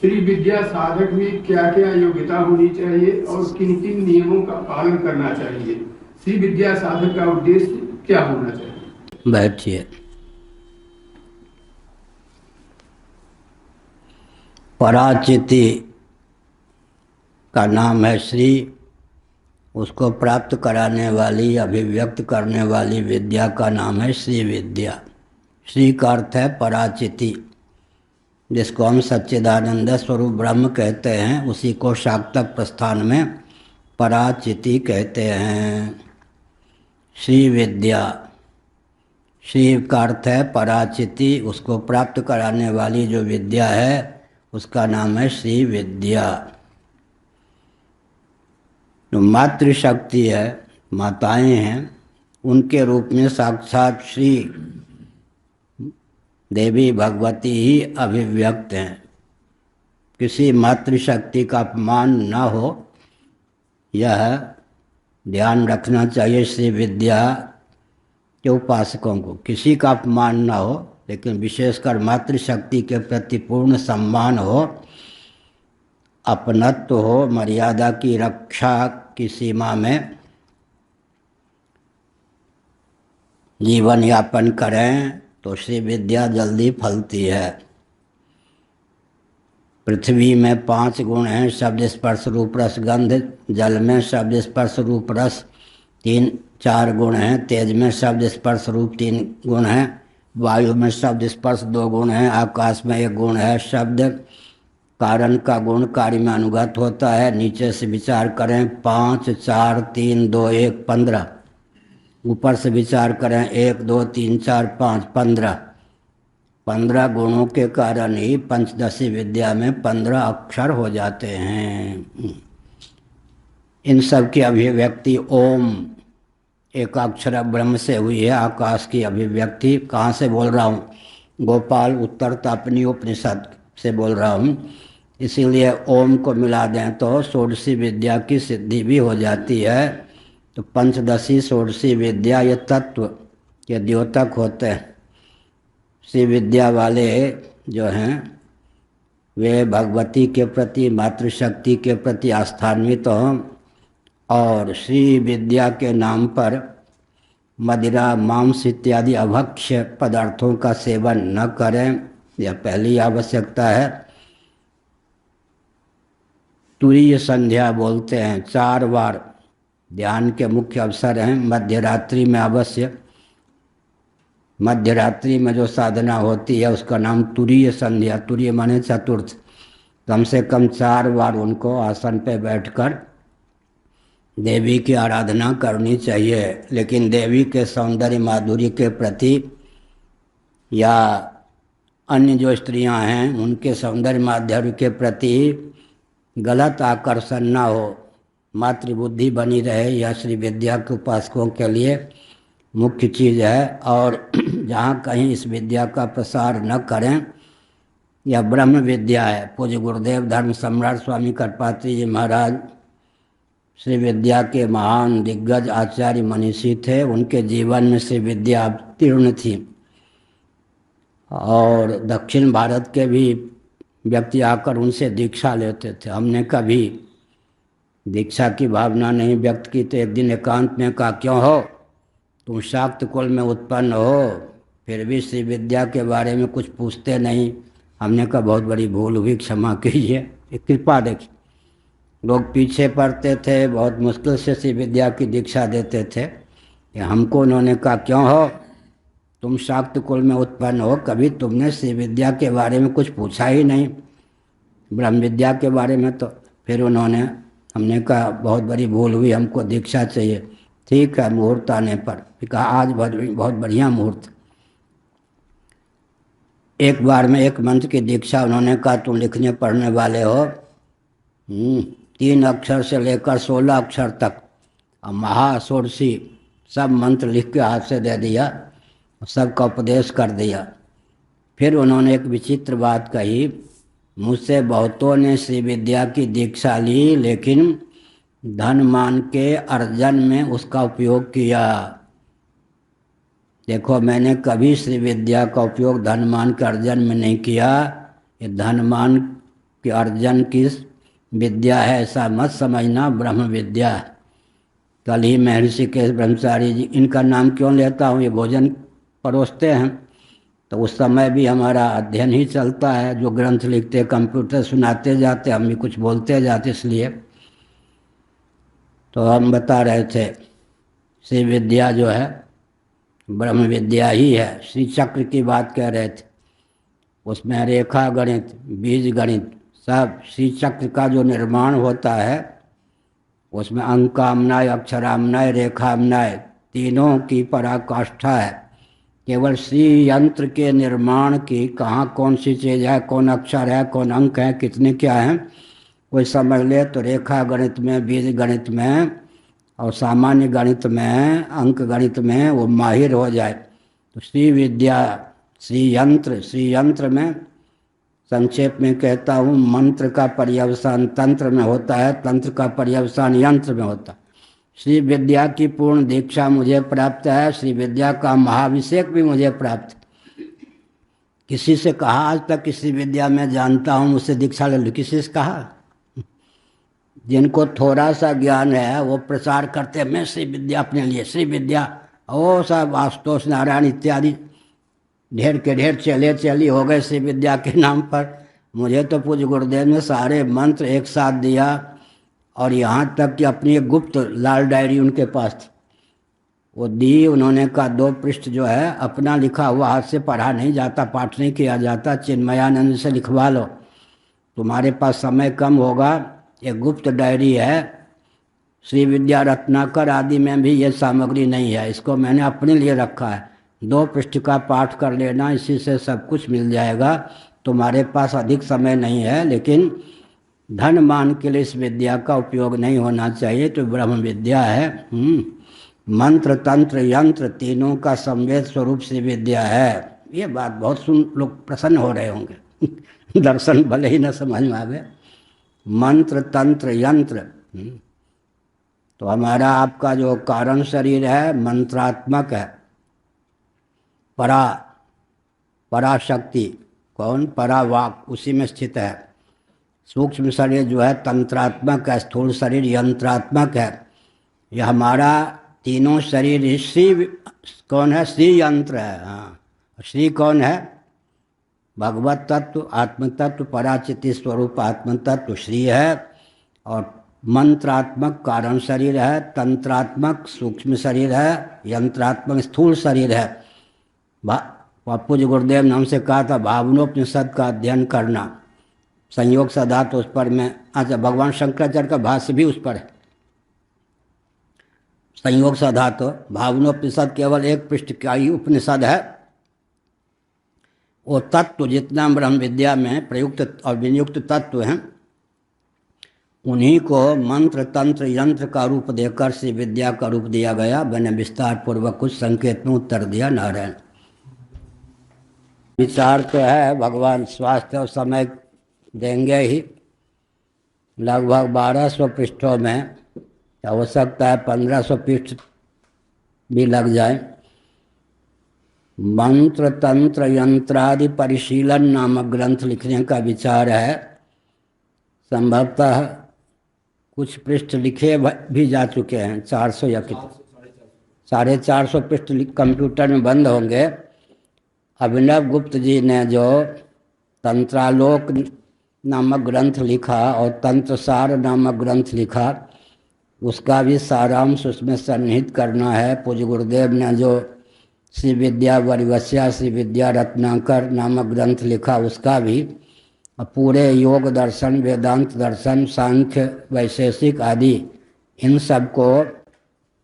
श्री विद्या साधक में क्या क्या योग्यता होनी चाहिए और किन किन नियमों का पालन करना चाहिए? श्री विद्या साधक का उद्देश्य क्या होना चाहिए? बैठिए। पराचिति का नाम है श्री। उसको प्राप्त कराने वाली, अभिव्यक्त करने वाली विद्या का नाम है श्री विद्या। श्री का अर्थ है पराचिति, जिसको हम सच्चिदानंद स्वरूप ब्रह्म कहते हैं, उसी को शाक्तक प्रस्थान में पराचिति कहते हैं। श्री विद्या, श्री का अर्थ है पराचिति, उसको प्राप्त कराने वाली जो विद्या है उसका नाम है श्री विद्या। जो मातृशक्ति है, माताएं हैं, उनके रूप में साक्षात श्री देवी भगवती ही अभिव्यक्त हैं। किसी मातृशक्ति का अपमान न हो, यह ध्यान रखना चाहिए। श्री विद्या के उपासकों को किसी का अपमान न हो, लेकिन विशेषकर मातृशक्ति के प्रति पूर्ण सम्मान हो, अपनत्व हो, मर्यादा की रक्षा की सीमा में जीवन यापन करें तो श्री विद्या जल्दी फलती है। पृथ्वी में 5 गुण हैं, शब्द स्पर्श रूप रस गंध। जल में शब्द स्पर्श रूप रस 4 गुण हैं। तेज में शब्द स्पर्श रूप 3 गुण हैं। वायु में शब्द स्पर्श 2 गुण हैं। आकाश में 1 गुण है। शब्द कारण का गुण कार्य में अनुगत होता है। नीचे से विचार करें 5 4 3 2 1 15। ऊपर से विचार करें 1 2 3 4 5 15 गुणों के कारण ही पंचदशी विद्या में 15 अक्षर हो जाते हैं। इन सब की अभिव्यक्ति ओम एकाक्षर ब्रह्म से हुई है। आकाश की अभिव्यक्ति कहाँ से बोल रहा हूँ? गोपाल उत्तर तापनी उपनिषद से बोल रहा हूँ। इसीलिए ओम को मिला दें तो षोडशी विद्या की सिद्धि भी हो जाती है। तो पंचदशी षोडशी विद्या ये तत्व के द्योतक होते हैं। श्री विद्या वाले जो हैं वे भगवती के प्रति, मातृशक्ति के प्रति आस्थान्वित हों और श्री विद्या के नाम पर मदिरा, मांस इत्यादि अभक्ष्य पदार्थों का सेवन न करें, यह पहली आवश्यकता है। तुरीय संध्या बोलते हैं, 4 बार ध्यान के मुख्य अवसर हैं। मध्य रात्रि में अवश्य, मध्यरात्रि में जो साधना होती है उसका नाम तुरीय संध्या। तुरीय माने चतुर्थ। कम से कम 4 बार उनको आसन पे बैठकर देवी की आराधना करनी चाहिए। लेकिन देवी के सौंदर्य माधुर्य के प्रति या अन्य जो स्त्रियां हैं उनके सौंदर्य माधुर्य के प्रति गलत आकर्षण न हो, मातृबुद्धि बनी रहे, यह श्री विद्या के उपासकों के लिए मुख्य चीज़ है। और जहाँ कहीं इस विद्या का प्रसार न करें, यह ब्रह्म विद्या है। पूज्य गुरुदेव धर्म सम्राट स्वामी करपात्री जी महाराज श्री विद्या के महान दिग्गज आचार्य मनीषी थे। उनके जीवन में श्री विद्या अवतीर्ण थी और दक्षिण भारत के भी व्यक्ति आकर उनसे दीक्षा लेते थे। हमने कभी दीक्षा की भावना नहीं व्यक्त की तो एक दिन एकांत में कहा, क्यों हो तुम शाक्त कुल में उत्पन्न हो, फिर भी श्री विद्या के बारे में कुछ पूछते नहीं? हमने कहा बहुत बड़ी भूल हुई, क्षमा कीजिए। एक कृपा देखिए, लोग पीछे पड़ते थे, बहुत मुश्किल से श्री विद्या की दीक्षा देते थे। हमको उन्होंने कहा, क्यों हो तुम शाक्त कुल में उत्पन्न हो, कभी तुमने श्री विद्या के बारे में कुछ पूछा ही नहीं, ब्रह्म विद्या के बारे में। तो फिर हमने कहा बहुत बड़ी भूल हुई, हमको दीक्षा चाहिए। ठीक है, मुहूर्त आने पर। कहा आज बहुत बढ़िया मुहूर्त। एक बार में 1 मंत्र की दीक्षा। उन्होंने कहा तुम लिखने पढ़ने वाले हो, 3 अक्षर से लेकर 16 अक्षर तक और महाषोडशी सब मंत्र लिख के हाथ से दे दिया, सबका उपदेश कर दिया। फिर उन्होंने एक विचित्र बात कही, मुझसे बहुतों ने श्री विद्या की दीक्षा ली लेकिन धन मान के अर्जन में उसका उपयोग किया। देखो, मैंने कभी श्री विद्या का उपयोग धन मान के अर्जन में नहीं किया। ये धन मान कि अर्जन की विद्या है ऐसा मत समझना, ब्रह्म विद्या है। कल ही मैं ऋषिकेश ब्रह्मचारी जी, इनका नाम क्यों लेता हूँ, ये भोजन परोसते हैं तो उस समय भी हमारा अध्ययन ही चलता है। जो ग्रंथ लिखते कंप्यूटर सुनाते जाते, हम भी कुछ बोलते जाते। इसलिए तो हम बता रहे थे श्री विद्या जो है ब्रह्म विद्या ही है। श्री चक्र की बात कह रहे थे, उसमें रेखा गणित, बीज गणित, सब श्री चक्र का जो निर्माण होता है उसमें अंकामनाय, अक्षरामनाय, रेखामनाय तीनों की पराकाष्ठा है। केवल श्री यंत्र के निर्माण की कहाँ कौन सी चीज़ है, कौन अक्षर है, कौन अंक है, कितने क्या हैं, कोई समझ ले तो रेखा गणित में, बीज गणित में और सामान्य गणित में, अंक गणित में वो माहिर हो जाए। तो श्री विद्या, श्री यंत्र में संक्षेप में कहता हूँ, मंत्र का पर्यवसान तंत्र में होता है, तंत्र का पर्यवसान यंत्र में होता है। श्री विद्या की पूर्ण दीक्षा मुझे प्राप्त है, श्री विद्या का महाभिषेक भी मुझे प्राप्त है। किसी से कहा आज तक किसी विद्या में जानता हूँ, मुझसे दीक्षा ले लो, किसी से कहा? जिनको थोड़ा सा ज्ञान है वो प्रचार करते हैं, मैं श्री विद्या अपने लिए, श्री विद्या, ओ सब आशुतोष नारायण इत्यादि ढेर के ढेर चले चली हो गए श्री विद्या के नाम पर। मुझे तो पूज्य गुरुदेव ने सारे मंत्र एक साथ दिया और यहाँ तक कि अपनी एक गुप्त लाल डायरी उनके पास थी, वो दी। उन्होंने कहा 2 पृष्ठ जो है अपना लिखा हुआ हाथ से पढ़ा नहीं जाता, पाठ नहीं किया जाता, चिन्मयानंद से लिखवा लो, तुम्हारे पास समय कम होगा। एक गुप्त डायरी है, श्री विद्या रत्नाकर आदि में भी ये सामग्री नहीं है, इसको मैंने अपने लिए रखा है। 2 पृष्ठ का पाठ कर लेना, इसी से सब कुछ मिल जाएगा। तुम्हारे पास अधिक समय नहीं है, लेकिन धन मान के लिए इस विद्या का उपयोग नहीं होना चाहिए। तो ब्रह्म विद्या है, मंत्र तंत्र यंत्र तीनों का संवेद स्वरूप श्री विद्या है। ये बात बहुत सुन लोग प्रसन्न हो रहे होंगे दर्शन भले ही न समझ में आवे, मंत्र तंत्र यंत्र। तो हमारा आपका जो कारण शरीर है मंत्रात्मक है, पराशक्ति कौन, परावाक उसी में स्थित है। सूक्ष्म शरीर जो है तंत्रात्मक है, स्थूल शरीर यंत्रात्मक है। यह हमारा तीनों शरीर श्री कौन है, श्री यंत्र है। हाँ, श्री कौन है, भगवत तत्व, आत्म तत्व, पराचिति स्वरूप आत्म तत्व श्री है। और मंत्रात्मक कारण शरीर है, तंत्रात्मक सूक्ष्म शरीर है, यंत्रात्मक स्थूल शरीर है। पूज्य गुरुदेव ने हमसे कहा था भावनोपनिषद का अध्ययन करना, संयोग सदा तो उस पर मैं, अच्छा भगवान शंकराचार्य का भाष्य भी उस पर है। संयोग सदा तो भावनोपनिषद केवल 1 पृष्ठ का ही उपनिषद है। वो तत्व जितना ब्रह्म विद्या में प्रयुक्त और विनियुक्त तत्व हैं उन्हीं को मंत्र तंत्र यंत्र का रूप देकर श्री विद्या का रूप दिया गया। मैंने विस्तार पूर्वक कुछ संकेत में उत्तर दिया। नारायण। विचार तो है भगवान स्वास्थ्य और समय देंगे ही, लगभग 1200 पृष्ठों में, हो सकता है 1500 पृष्ठ भी लग जाए। मंत्र तंत्र यंत्रादि परिशीलन नामक ग्रंथ लिखने का विचार है। संभवतः कुछ पृष्ठ लिखे भी जा चुके हैं, 400 या कितने, 450 पृष्ठ कंप्यूटर में बंद होंगे। अभिनव गुप्त जी ने जो तंत्रालोक नामक ग्रंथ लिखा और तंत्रसार नामक ग्रंथ लिखा, उसका भी सारांश उसमें सन्निहित करना है। पूज्य गुरुदेव ने जो श्री विद्या वरिवस्या श्री विद्या रत्नाकर नामक ग्रंथ लिखा, उसका भी पूरे योग दर्शन, वेदांत दर्शन, सांख्य, वैशेषिक आदि इन सब को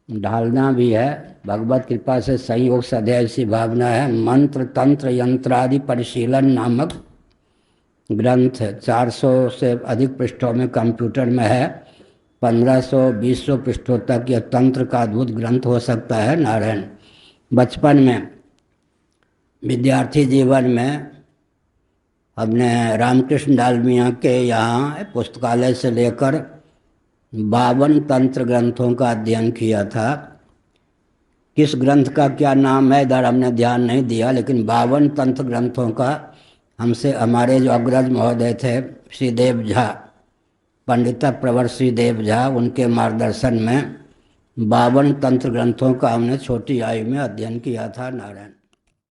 ढालना भी है। भगवत कृपा से संयोग सदैव ऐसी भावना है। मंत्र तंत्र यंत्रादि परिशीलन नामक ग्रंथ 400 से अधिक पृष्ठों में कंप्यूटर में है। 1500-2000 पृष्ठों तक यह तंत्र का अद्भुत ग्रंथ हो सकता है। नारायण। बचपन में विद्यार्थी जीवन में हमने रामकृष्ण डालमिया के यहाँ पुस्तकालय से लेकर 52 तंत्र ग्रंथों का अध्ययन किया था। किस ग्रंथ का क्या नाम है इधर हमने ध्यान नहीं दिया, लेकिन 52 तंत्र ग्रंथों का हमसे हमारे जो अग्रज महोदय थे श्री देव झा, पंडित प्रवर श्री देव झा, उनके मार्गदर्शन में 52 तंत्र ग्रंथों का हमने छोटी आयु में अध्ययन किया था। नारायण।